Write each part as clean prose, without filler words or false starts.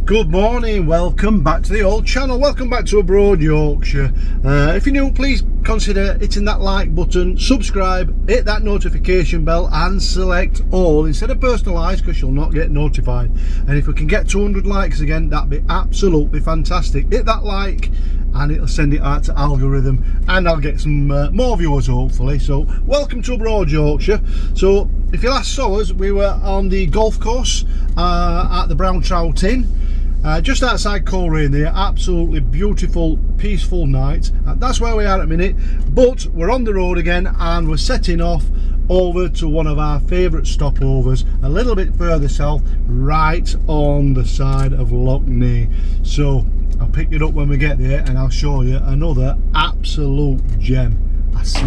Good morning, welcome back to the old channel, welcome back to Abroad Yorkshire. If you're new, please consider hitting that like button, subscribe, hit that notification bell and select all instead of personalised because you'll not get notified. And if we can get 200 likes again, that'd be absolutely fantastic. Hit that like and it'll send it out to algorithm and I'll get some more viewers hopefully. So welcome to Abroad Yorkshire. So if you last saw us, we were on the golf course at the Brown Trout Inn. Just outside Coleraine there, absolutely beautiful, peaceful night. That's where we are at the minute, but we're on the road again and we're setting off over to one of our favourite stopovers a little bit further south, right on the side of Lough Neagh. So I'll pick it up when we get there and I'll show you another absolute gem. I see.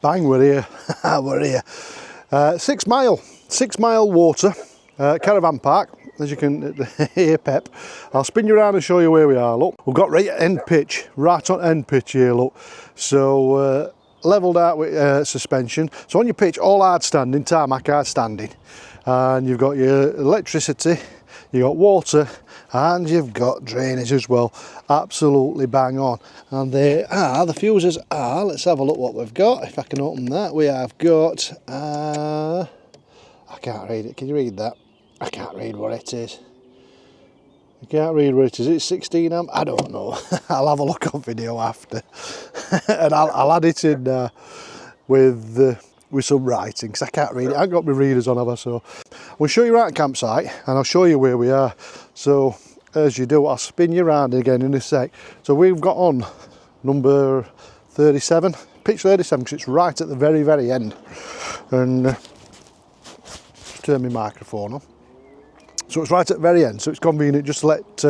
Bang, we're here. We're here. 6 mile water caravan park, as you can hear Pep. I'll spin you around and show you where we are. Look, we've got right at end pitch, right on end pitch here, look. So levelled out with suspension. So on your pitch, all hard standing, tarmac hard standing. And you've got your electricity, you've got water, and you've got drainage as well. Absolutely bang on. And there are, the fuses are, let's have a look what we've got. If I can open that, we have got, I can't read it, can you read that? I can't read what it is. I can't read what it is. It's 16 amp, I don't know. I'll have a look on video after. And I'll add it in with some writing, because I can't read it. I haven't got my readers on, have I? So we'll show you around the campsite and I'll show you where we are. So as you do, I'll spin you around again in a sec. So we've got on number 37, pitch 37, because it's right at the very end. And just turn my microphone on. So it's right at the very end, so it's convenient just to let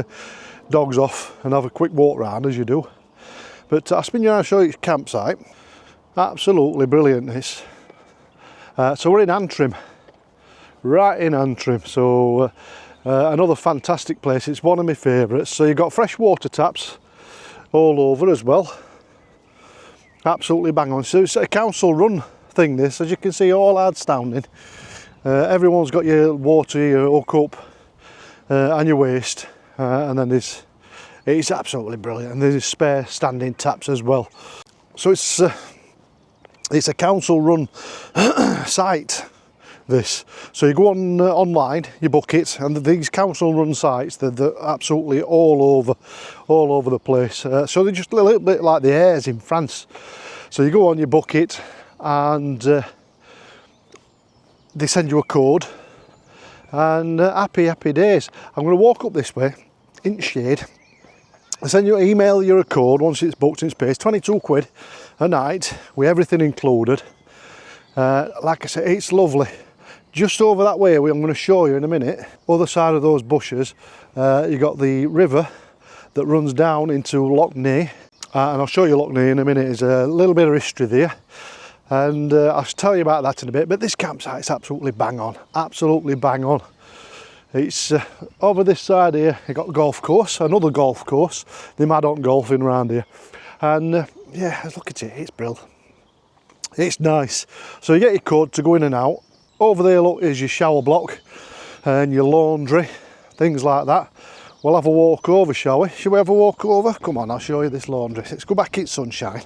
dogs off and have a quick walk round as you do. But I'll spin you around and show you the campsite. Absolutely brilliant this. So we're in Antrim, right in Antrim. So another fantastic place. It's one of my favourites. So you've got fresh water taps all over as well. Absolutely bang on. So it's a council run thing this, as you can see, all hard standing. Everyone's got your water, your hook up and your waste, and then it's absolutely brilliant. And there's spare standing taps as well. So it's a council run site, this. So you go on online, you book it, and these council run sites, they're absolutely all over the place. So they're just a little bit like the airs in France. So you go on, you book it, and they send you a code, and happy days. I'm going to walk up this way in the shade. They send you, email you a code once it's booked and it's paid. 22 quid a night with everything included. Like I said, it's lovely. Just over that way, I'm going to show you in a minute, other side of those bushes, you got the river that runs down into Lough Neagh, and I'll show you Lough Neagh in a minute. There's a little bit of history there, and I'll tell you about that in a bit. But this campsite's absolutely bang on, absolutely bang on. It's over this side here, you got the golf course, another golf course. They mad on golfing around here, and yeah, look at it, it's brilliant. It's nice. So you get your code to go in and out. Over there, look, is your shower block and your laundry, things like that. We'll have a walk over, shall we? Shall we have a walk over? Come on, I'll show you this laundry. Let's go back in sunshine.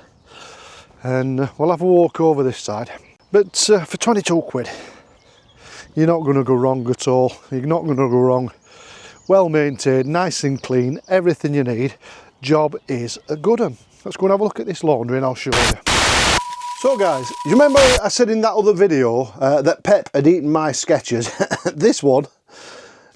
And we'll have a walk over this side. But for 22 quid, you're not going to go wrong at all. You're not going to go wrong. Well maintained, nice and clean, everything you need. Job is a good one. Let's go and have a look at this laundry and I'll show you. So guys, you remember I said in that other video that Pep had eaten my sketches? This one,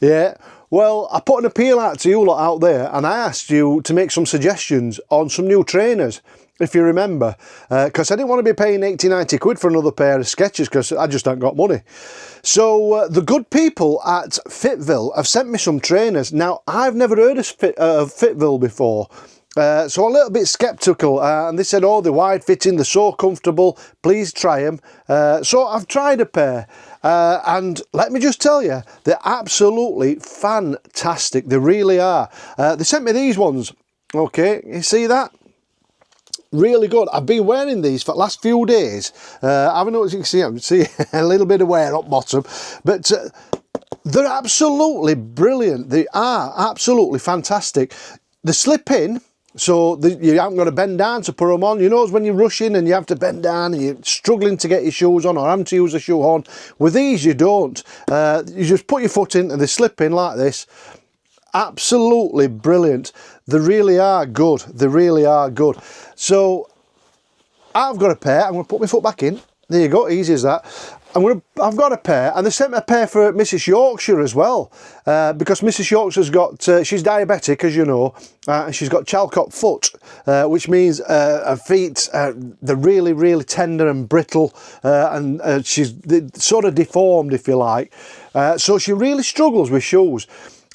yeah. Well, I put an appeal out to you lot out there and I asked you to make some suggestions on some new trainers, if you remember, because I didn't want to be paying 80-90 quid for another pair of sketches because I just haven't got money. So the good people at FITVILLE have sent me some trainers. Now, I've never heard of FITVILLE before. So a little bit sceptical, and they said, oh, they're wide fitting, they're so comfortable, please try them. So I've tried a pair, and let me just tell you, they're absolutely fantastic, they really are. They sent me these ones, okay, you see that? Really good. I've been wearing these for the last few days. I haven't noticed, you can see a little bit of wear up bottom, but they're absolutely brilliant. They are absolutely fantastic. They slip in, so you haven't got to bend down to put them on. You know when you're rushing and you have to bend down and you're struggling to get your shoes on or having to use a shoe horn. With these you don't. You just put your foot in and they slip in like this. Absolutely brilliant. They really are good. They really are good. So I've got a pair. I'm going to put my foot back in. There you go, easy as that. I've got a pair, and they sent me a pair for Mrs. Yorkshire as well, because Mrs. Yorkshire's got, she's diabetic, as you know, and she's got Chalcott foot, which means her feet, they're really, really tender and brittle, and she's sort of deformed, if you like. So she really struggles with shoes.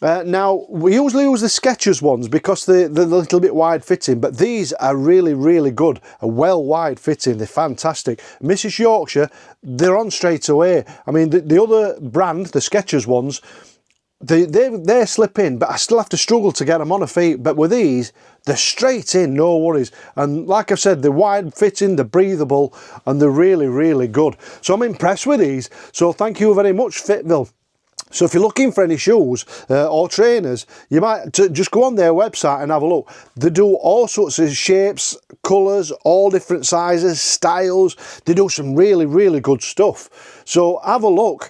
Now, we usually use the Skechers ones because they're a little bit wide fitting, but these are really, really good. Well wide fitting, they're fantastic. Mrs. Yorkshire, they're on straight away. I mean, the other brand, the Skechers ones, they slip in, but I still have to struggle to get them on her feet. But with these, they're straight in, no worries. And like I've said, they're wide fitting, they're breathable, and they're really, really good. So I'm impressed with these. So thank you very much, FITVILLE. So if you're looking for any shoes or trainers, you might just go on their website and have a look. They do all sorts of shapes, colours, all different sizes, styles. They do some really, really good stuff. So have a look.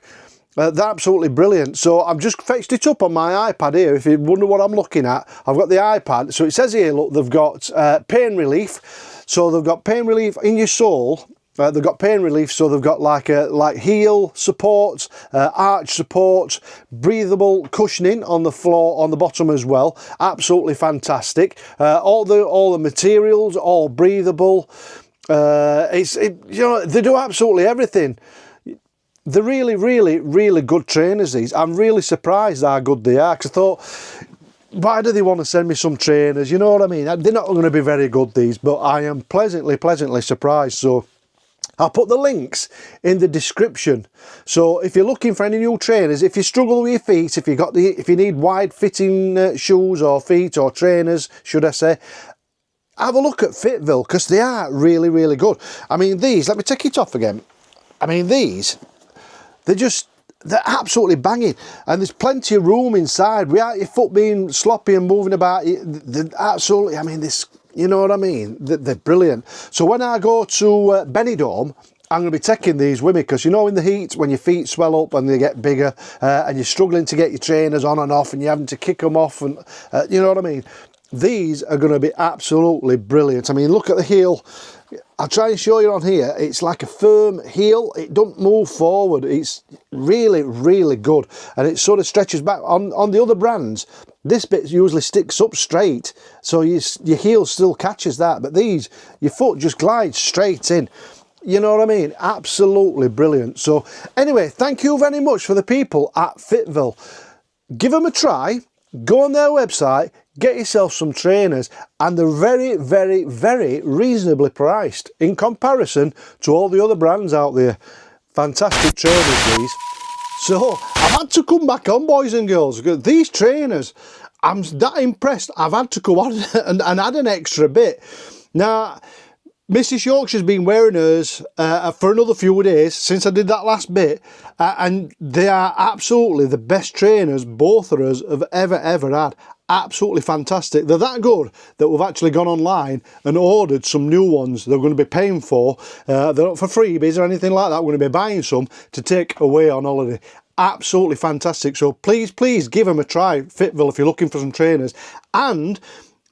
They're absolutely brilliant. So I've just fetched it up on my iPad here. If you wonder what I'm looking at, I've got the iPad. So it says here, look, they've got pain relief. So they've got pain relief in your sole. They've got pain relief, so they've got like heel support, arch support, breathable cushioning on the floor, on the bottom as well. Absolutely fantastic. All the materials, all breathable. You know, they do absolutely everything. They're really, really, really good trainers, these. I'm really surprised how good they are, because I thought, why do they want to send me some trainers? You know what I mean? They're not going to be very good, these, but I am pleasantly surprised. So I'll put the links in the description. So if you're looking for any new trainers, if you struggle with your feet, if you need wide fitting shoes or feet or trainers, should I say, have a look at FITVILLE, because they are really, really good. I mean, these, let me take it off again. I mean, these, they're absolutely banging, and there's plenty of room inside without your foot being sloppy and moving about. They're absolutely, I mean, this, you know what I mean? They're brilliant. So when I go to Benidorm, I'm going to be taking these with me, because you know in the heat when your feet swell up and they get bigger and you're struggling to get your trainers on and off and you're having to kick them off, and you know what I mean? These are going to be absolutely brilliant. I mean, look at the heel. I'll try and show you on here. It's like a firm heel. It doesn't move forward. It's really, really good. And it sort of stretches back. On the other brands, this bit usually sticks up straight, so your heel still catches that. But these, your foot just glides straight in. You know what I mean? Absolutely brilliant. So anyway, thank you very much for the people at FITVILLE. Give them a try. Go on their website, get yourself some trainers, and they're very, very, very reasonably priced in comparison to all the other brands out there. Fantastic trainers, these. So I've had to come back on, boys and girls. These trainers, I'm that impressed. I've had to come on and add an extra bit. Now, Mrs Yorkshire's been wearing hers for another few days since I did that last bit, and they are absolutely the best trainers both of us have ever had. Absolutely fantastic. They're that good that we've actually gone online and ordered some new ones they're going to be paying for. They're not for freebies or anything like that. We're going to be buying some to take away on holiday. Absolutely fantastic. So please give them a try, FITVILLE, if you're looking for some trainers. And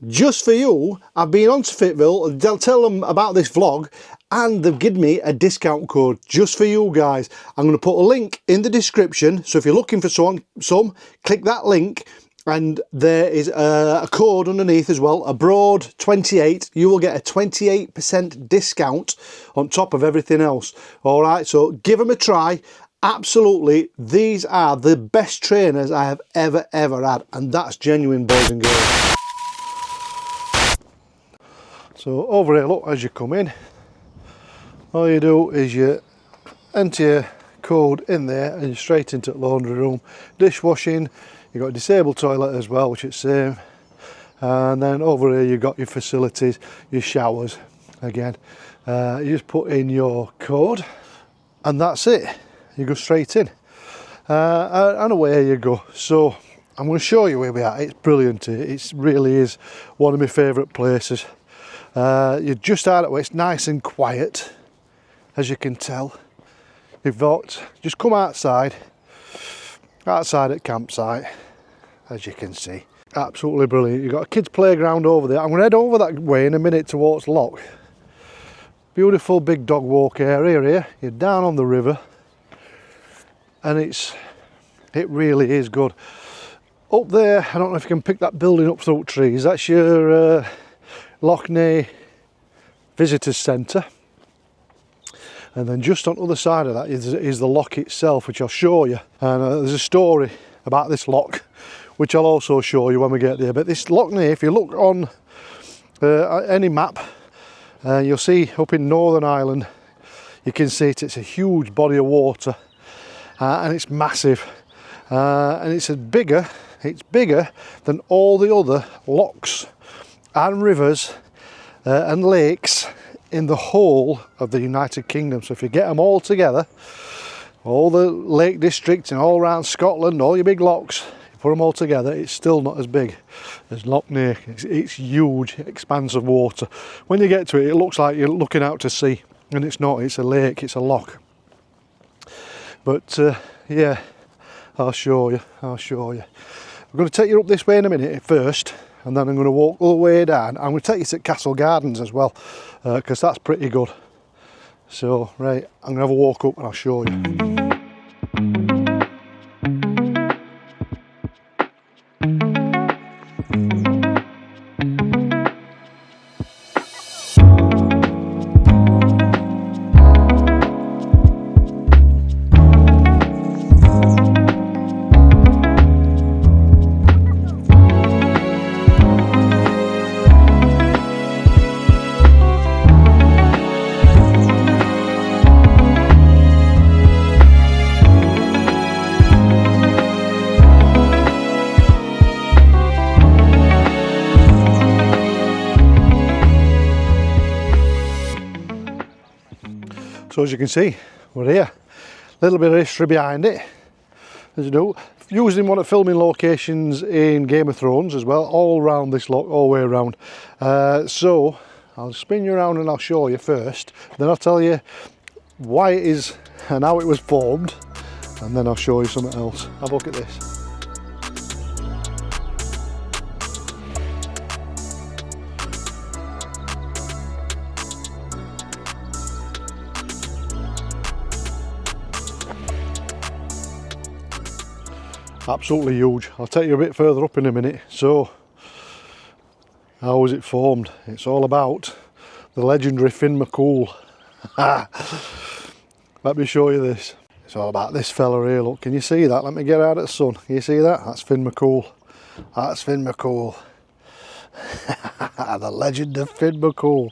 just for you, I've been on to FITVILLE and they'll tell them about this vlog, and they've given me a discount code just for you guys. I'm going to put a link in the description, so if you're looking for some, click that link, and there is a code underneath as well, abroad28. You will get a 28% discount on top of everything else. All right, so give them a try. Absolutely, these are the best trainers I have ever had, and that's genuine, boys and girls. So over here, look, as you come in, all you do is you enter your code in there and you're straight into the laundry room. Dishwashing, you've got a disabled toilet as well, which is same. And then over here you've got your facilities, your showers again. You just put in your code and that's it. You go straight in. And away you go. So I'm going to show you where we are. It's brilliant. It really is one of my favourite places. You're just out of the way. It's nice and quiet, as you can tell. You've got, just come outside at campsite, as you can see. Absolutely brilliant. You've got a kids playground over there. I'm going to head over that way in a minute towards Lough. Beautiful big dog walk area here. You're down on the river, and it really is good. Up there, I don't know if you can pick that building up through trees. That's your Lough Neagh Visitors Centre, and then just on the other side of that is the loch itself, which I'll show you. And there's a story about this loch which I'll also show you when we get there. But this Lough Neagh, if you look on any map, you'll see up in Northern Ireland, you can see it's a huge body of water, and it's massive, and it's bigger than all the other lochs and rivers and lakes in the whole of the United Kingdom. So if you get them all together, all the lake districts and all around Scotland, all your big lochs, you put them all together, it's still not as big as Lough Neagh. It's huge expanse of water. When you get to it, it looks like you're looking out to sea, and it's not. It's a lake, it's a loch. But yeah, I'll show you. I'm going to take you up this way in a minute first, and then I'm going to walk all the way down. I'm going to take you to Castle Gardens as well, because that's pretty good. So, right, I'm going to have a walk up and I'll show you. So as you can see, we're here. A little bit of history behind it, as you know. Used in one of the filming locations in Game of Thrones as well, all around this loch, all the way around. So I'll spin you around and I'll show you first. Then I'll tell you why it is and how it was formed, and then I'll show you something else. Have a look at this. Absolutely huge. I'll take you a bit further up in a minute. So, how was it formed? It's all about the legendary Finn McCool. Let me show you this. It's all about this fella here. Look, can you see that? Let me get out of the sun. Can you see that? That's Finn McCool. That's Finn McCool. The legend of Finn McCool.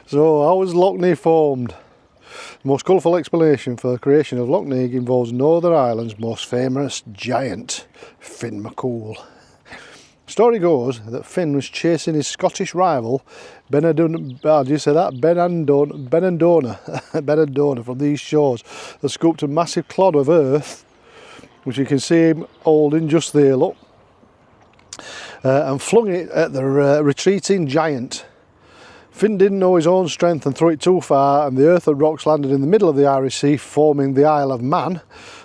So, how was Lough Neagh formed? The most colourful explanation for the creation of Lough Neagh involves Northern Ireland's most famous giant, Finn McCool. Story goes that Finn was chasing his Scottish rival, Benidorm from these shores, and scooped a massive clod of earth, which you can see him holding just there, look, and flung it at the retreating giant. Finn didn't know his own strength and threw it too far, and the earth and rocks landed in the middle of the Irish Sea, forming the Isle of Man,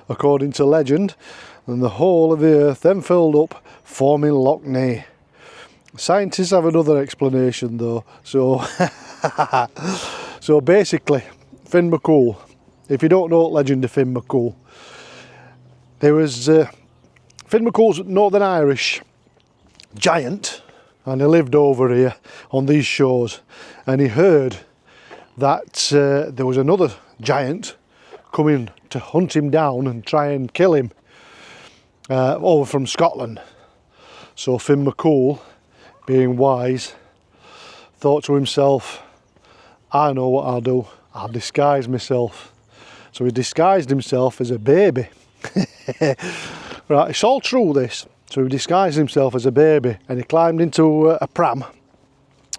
according to legend, and the whole of the earth then filled up, forming Lough Neagh. Scientists have another explanation though, so so basically, Finn McCool, if you don't know the legend of Finn McCool, there was Finn McCool's Northern Irish giant, and he lived over here on these shores, and he heard that there was another giant coming to hunt him down and try and kill him over from Scotland. So Finn McCool, being wise, thought to himself, I know what I'll do, I'll disguise myself. So he disguised himself as a baby. Right, it's all true this. So he disguised himself as a baby, and he climbed into a pram,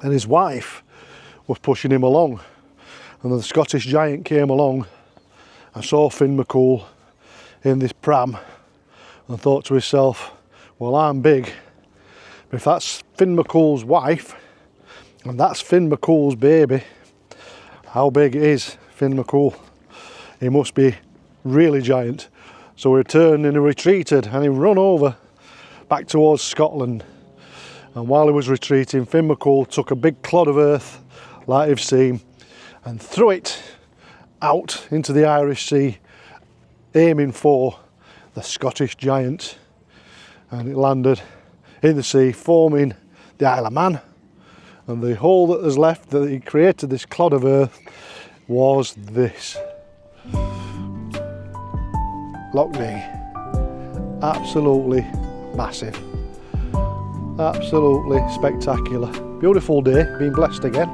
and his wife was pushing him along, and the Scottish giant came along and saw Finn McCool in this pram and thought to himself, well, I'm big, but if that's Finn McCool's wife and that's Finn McCool's baby, how big is Finn McCool? He must be really giant. So he turned and he retreated, and he run over back towards Scotland. And while he was retreating, Finn McCool took a big clod of earth, like you've seen, and threw it out into the Irish Sea, aiming for the Scottish giant, and it landed in the sea, forming the Isle of Man. And the hole that was left, that he created this clod of earth, was this. Lough Neagh. Absolutely massive. Absolutely spectacular. Beautiful day, been blessed again.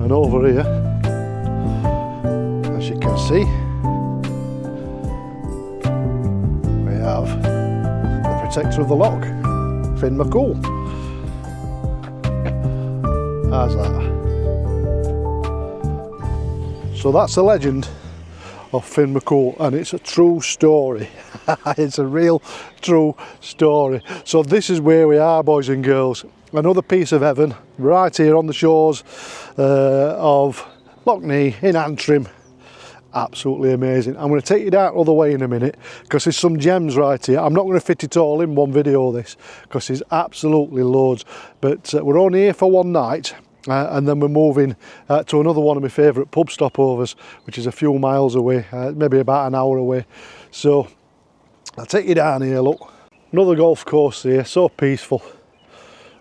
And over here, as you can see, we have the protector of the loch, Finn McCool. How's that? So that's the legend of Finn McCool, and it's a true story. It's a real true story. So this is where we are, boys and girls. Another piece of heaven right here on the shores of Lough Neagh in Antrim. Absolutely amazing. I'm going to take you down all the way in a minute, because there's some gems right here. I'm not going to fit it all in one video, this, because there's absolutely loads, but we're only here for one night. And then we're moving to another one of my favourite pub stopovers, which is a few miles away, maybe about an hour away. So I'll take you down here, look. Another golf course here, so peaceful.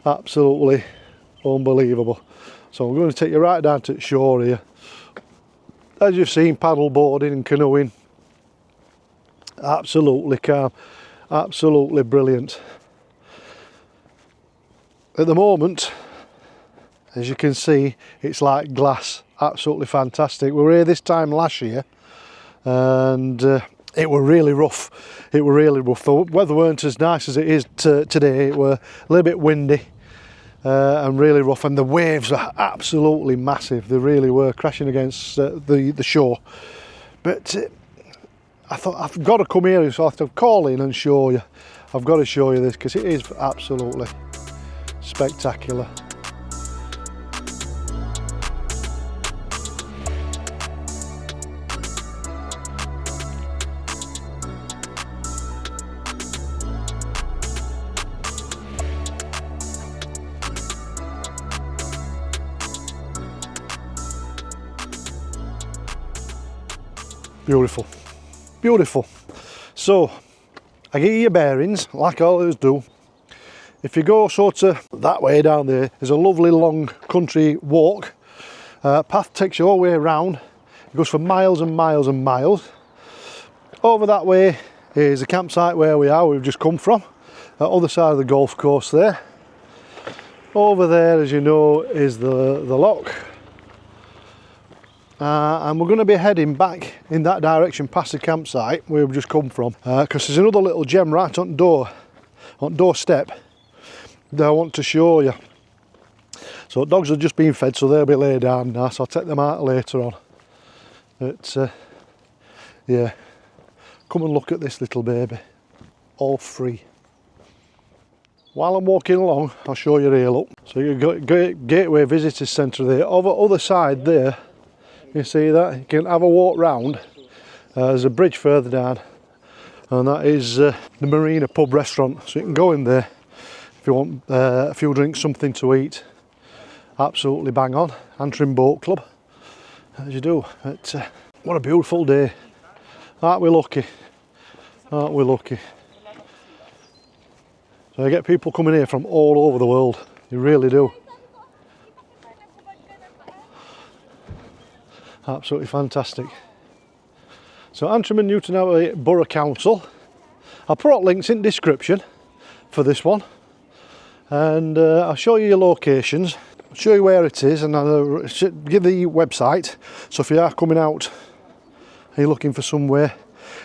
Absolutely unbelievable. So I'm going to take you right down to the shore here. As you've seen, paddle boarding and canoeing. Absolutely calm, absolutely brilliant. At the moment, as you can see, it's like glass, absolutely fantastic. We were here this time last year, and it were really rough. It were really rough. The weather weren't as nice as it is today. It were a little bit windy and really rough, and the waves are absolutely massive. They really were, crashing against the shore. But I thought, I've got to come here, so I have to call in and show you. I've got to show you this, because it is absolutely spectacular. Beautiful, beautiful. So I give you your bearings, like I always do. If you go sort of that way down there, there's a lovely long country walk. Path takes you all the way around. It goes for miles and miles and miles. Over that way is a campsite where we've just come from. Other side of the golf course there. Over there, as you know, is the loch. And we're going to be heading back in that direction past the campsite where we've just come from, because there's another little gem right on the door on doorstep that I want to show you. So dogs are just being fed, so they'll be laid down now, so I'll take them out later on. But yeah, come and look at this little baby, all free. While I'm walking along, I'll show you Real up. So you've got Gateway Visitors Centre there. Over the other side there, you see that? You can have a walk round. There's a bridge further down, and that is the Marina pub restaurant. So you can go in there if you want a few drinks, something to eat. Absolutely bang on. Antrim Boat Club, as you do. But, what a beautiful day. Aren't we lucky? Aren't we lucky? So you get people coming here from all over the world. You really do. Absolutely fantastic. So Antrim and Newton Abbey Borough Council. I'll put links in the description for this one. And I'll show you your locations. Show you where it is, and I'll give the website. So if you are coming out and you're looking for somewhere,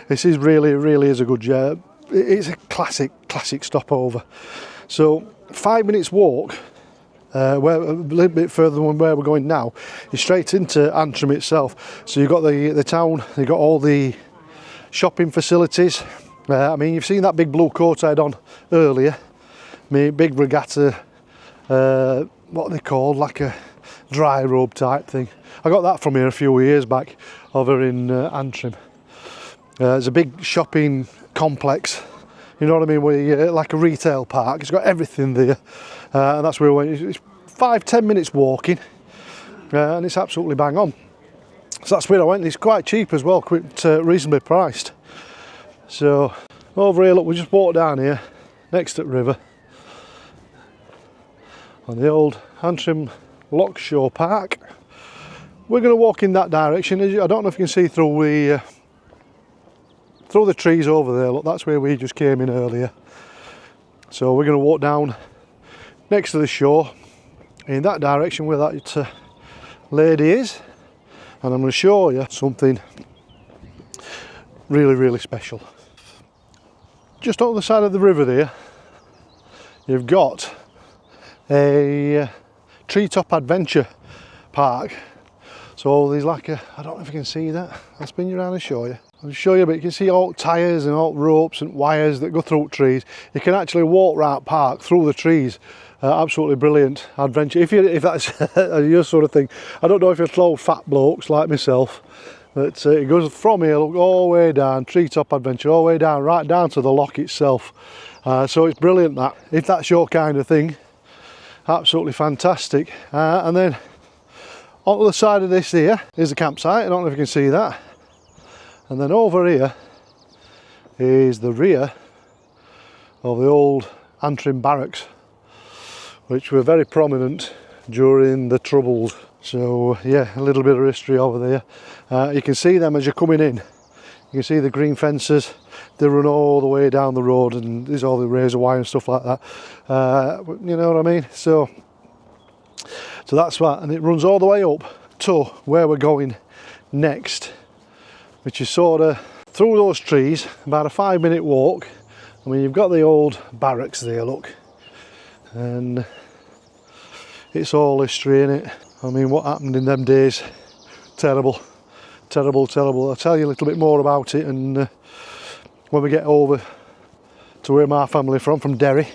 this is really is a good job. It's a classic stopover. So 5 minutes walk, where a little bit further than where we're going now, is straight into Antrim itself. So you've got the town, you've got all the shopping facilities. I mean, you've seen that big blue coat I had on earlier, my big regatta. What are they called, like a dry robe type thing. I got that from here a few years back over in Antrim. There's a big shopping complex, you know what I mean, where like a retail park. It's got everything there, and that's where we went. It's 5-10 minutes walking, and it's absolutely bang on. So that's where I went. It's quite cheap as well, quite reasonably priced. So over here, look, we just walked down here next to the river on the old Antrim Lough Neagh Park. We're going to walk in that direction. I don't know if you can see through the trees over there. Look, that's where we just came in earlier. So we're going to walk down next to the shore in that direction where that lady is, and I'm going to show you something really special. Just on the side of the river there, you've got a treetop adventure park. So there's like I don't know if you can see that. I'll spin you around and show you. I'll show you, but you can see all tyres and all ropes and wires that go through trees. You can actually walk right park through the trees. Absolutely brilliant adventure. If that's your sort of thing. I don't know if you're slow fat blokes like myself, but it goes from here, look, all the way down, treetop adventure, all the way down, right down to the loch itself. So it's brilliant that. If that's your kind of thing, absolutely fantastic. And then on the side of this here is the campsite. I don't know if you can see that. And then over here is the rear of the old Antrim Barracks, which were very prominent during the Troubles. So yeah, a little bit of history over there. You can see them as you're coming in. You can see the green fences. They run all the way down the road, and there's all the razor wire and stuff like that. You know what I mean? So that's that, and it runs all the way up to where we're going next, which is sort of through those trees, about a 5-minute walk. I mean, you've got the old barracks there, look, and it's all history in it. I mean, what happened in them days, terrible. I'll tell you a little bit more about it, and when we get over to where my family are from Derry,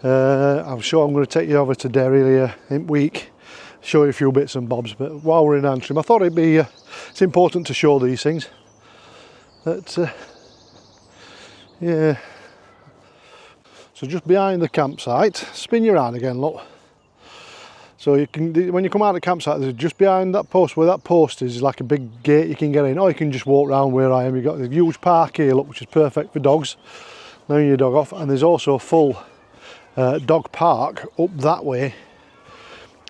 I'm sure I'm going to take you over to Derry here in a week, show you a few bits and bobs. But while we're in Antrim, I thought it's important to show these things. But yeah. So just behind the campsite, spin you around again, look. So you can, when you come out of the campsite, there's just behind that post, where that post is like a big gate you can get in, or you can just walk around where I am. You've got a huge park here, look, which is perfect for dogs, letting your dog off. And there's also a full dog park up that way,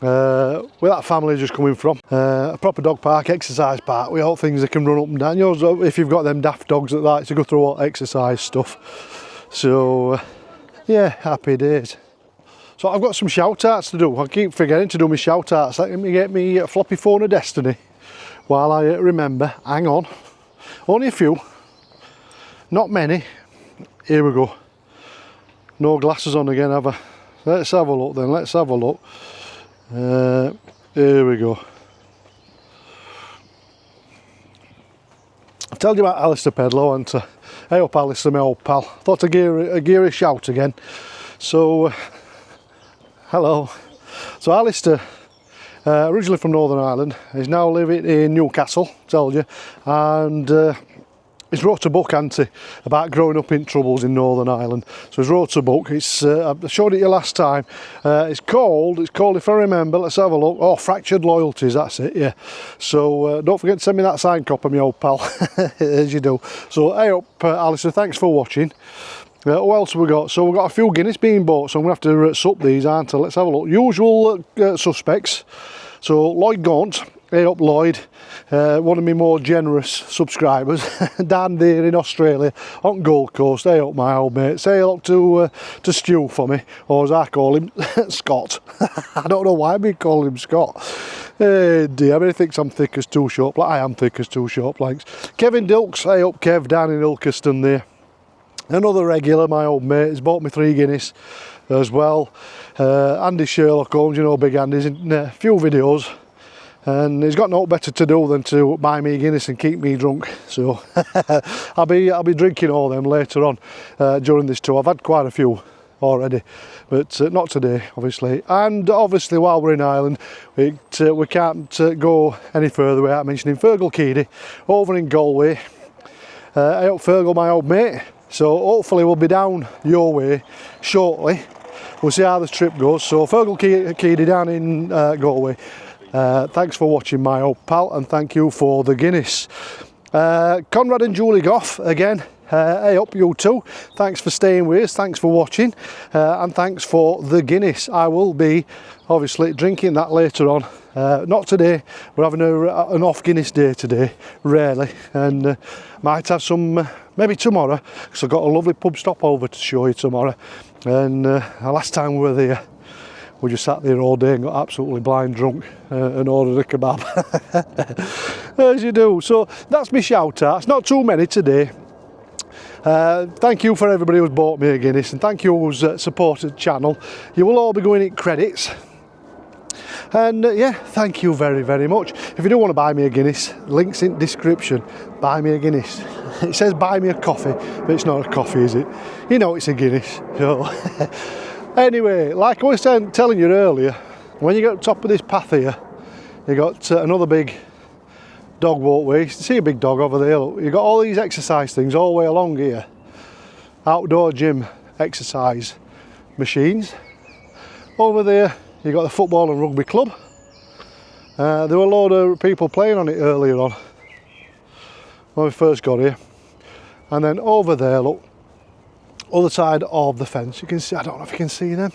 where that family is just coming from. A proper dog park, exercise park, with all things that can run up and down. You know, if you've got them daft dogs that like to go through all exercise stuff. So yeah, happy days. So I've got some shout outs to do. I keep forgetting to do my shout outs. Let me get me floppy phone of destiny while I remember. Hang on, only a few, not many. Here we go. No glasses on again, have I? Let's have a look then, let's have a look. Here we go. I've told you about Alistair Pedlow, and hey up Alistair, my old pal. Thought I'd give a shout again. So, hello. So Alistair, originally from Northern Ireland, is now living in Newcastle, told you, and he's wrote a book, hasn't he, about growing up in troubles in Northern Ireland. So he's wrote a book. It's I showed it you last time. It's called, if I remember, let's have a look. Oh, Fractured Loyalties, that's it, yeah. So don't forget to send me that signed copy, my old pal, as you do. So hey up, Alistair, thanks for watching. What else have we got? So we've got a few Guinness being bought, so I'm going to have to sup these, aren't I? Let's have a look. Usual suspects. So Lloyd Gaunt, hey up Lloyd, one of my more generous subscribers down there in Australia on Gold Coast. Hey up my old mate. Say hello to Stu for me, or as I call him, Scott. I don't know why we call him Scott. Dear, I mean, he thinks I'm thick as two short planks. I am thick as two short planks. Kevin Dilks, hey up Kev, down in Ilkeston there. Another regular, my old mate, has bought me 3 Guinness as well. Andy Sherlock Holmes, you know, Big Andy's in a few videos, and he's got no better to do than to buy me Guinness and keep me drunk. So I'll be drinking all them later on during this tour. I've had quite a few already, but not today, obviously. And obviously, while we're in Ireland, we can't go any further without mentioning Fergal Keady over in Galway. Hey up Fergal, my old mate. So hopefully we'll be down your way shortly. We'll see how this trip goes. So Fergal Keady down in Galway. Thanks for watching, my old pal, and thank you for the Guinness. Conrad and Julie Goff again. Hey up you two. Thanks for staying with us. Thanks for watching, and thanks for the Guinness. I will be obviously drinking that later on. Not today. We're having an off Guinness day today, rarely, and might have some maybe tomorrow, because I've got a lovely pub stopover to show you tomorrow. And last time we were there, we just sat there all day and got absolutely blind drunk and ordered a kebab, as you do. So that's my shout out. It's not too many today. Thank you for everybody who's bought me a Guinness, and thank you who's supported the channel. You will all be going in credits. And yeah, thank you very, very much. If you do want to buy me a Guinness, links in description. Buy me a Guinness. It says buy me a coffee, but it's not a coffee, is it? You know it's a Guinness. So anyway, like I was telling you earlier, when you get up top of this path here, you got another big dog walkway. You see a big dog over there. Look, you got all these exercise things all the way along here. Outdoor gym exercise machines. Over there you got the football and rugby club. There were a load of people playing on it earlier on when we first got here. And then over there, look, other side of the fence, you can see, I don't know if you can see them,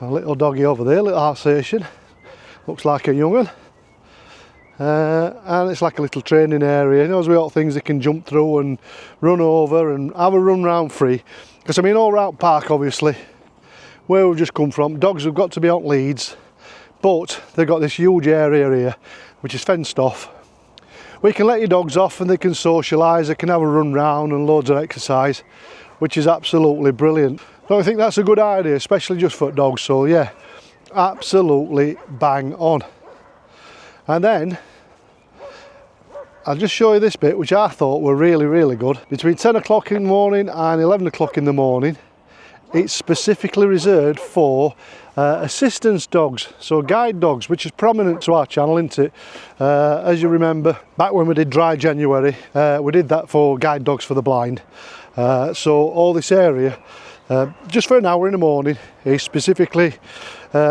a little doggy over there, little Alsatian, looks like a young one. And it's like a little training area. You know, we got things they can jump through and run over and have a run round free. Because I mean, all round park, obviously, where we've just come from, dogs have got to be on leads, but they've got this huge area here which is fenced off. We can let your dogs off and they can socialise, they can have a run round and loads of exercise, which is absolutely brilliant. So I think that's a good idea, especially just for dogs. So yeah, absolutely bang on. And then I'll just show you this bit, which I thought were really, really good. Between 10 o'clock in the morning and 11 o'clock in the morning, it's specifically reserved for assistance dogs, so guide dogs, which is prominent to our channel, isn't it? As you remember, back when we did Dry January, we did that for guide dogs for the blind. So all this area, just for an hour in the morning, is specifically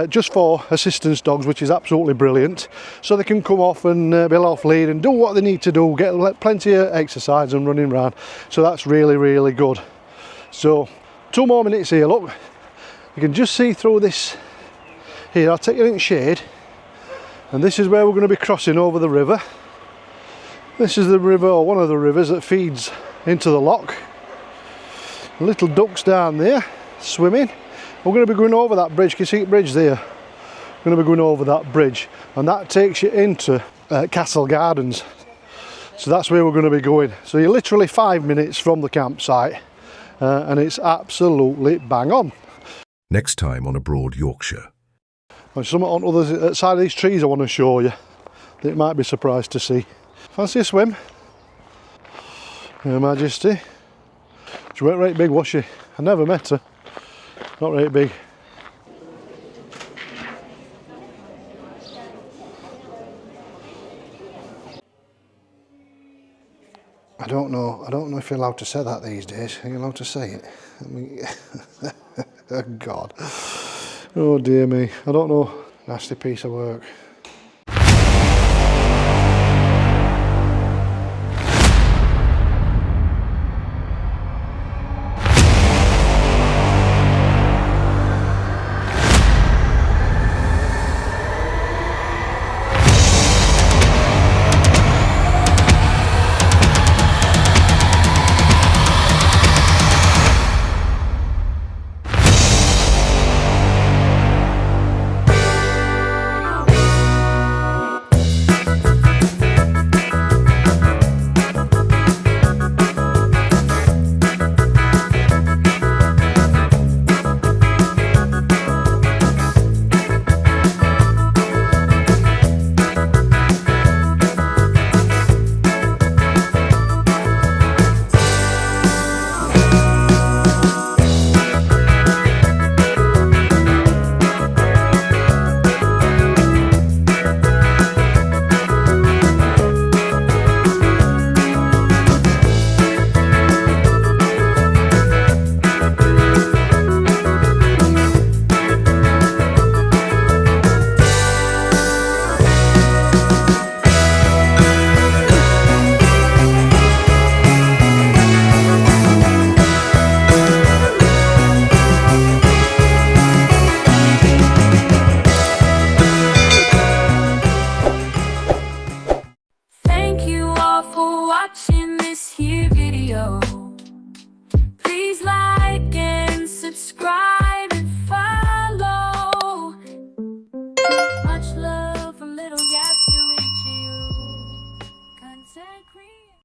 just for assistance dogs, which is absolutely brilliant. So they can come off and be off lead and do what they need to do, get plenty of exercise and running around. So that's really, really good. So 2 more minutes here, look. You can just see through this here. I'll take you in shade, and this is where we're going to be crossing over the river. This is the river, or one of the rivers, that feeds into the loch. Little ducks down there swimming. We're going to be going over that bridge. Can you see the bridge there? We're going to be going over that bridge, and that takes you into Castle Gardens. So that's where we're going to be going. So you're literally 5 minutes from the campsite. and it's absolutely bang on. Next time on Abroad Yorkshire. There's something on other side of these trees I want to show you that you might be surprised to see. Fancy a swim? Her Majesty. She weren't right big, was she? I never met her. Not right big. I don't know if you're allowed to say that these days. Are you allowed to say it? I mean, oh God. Oh dear me. I don't know. Nasty piece of work.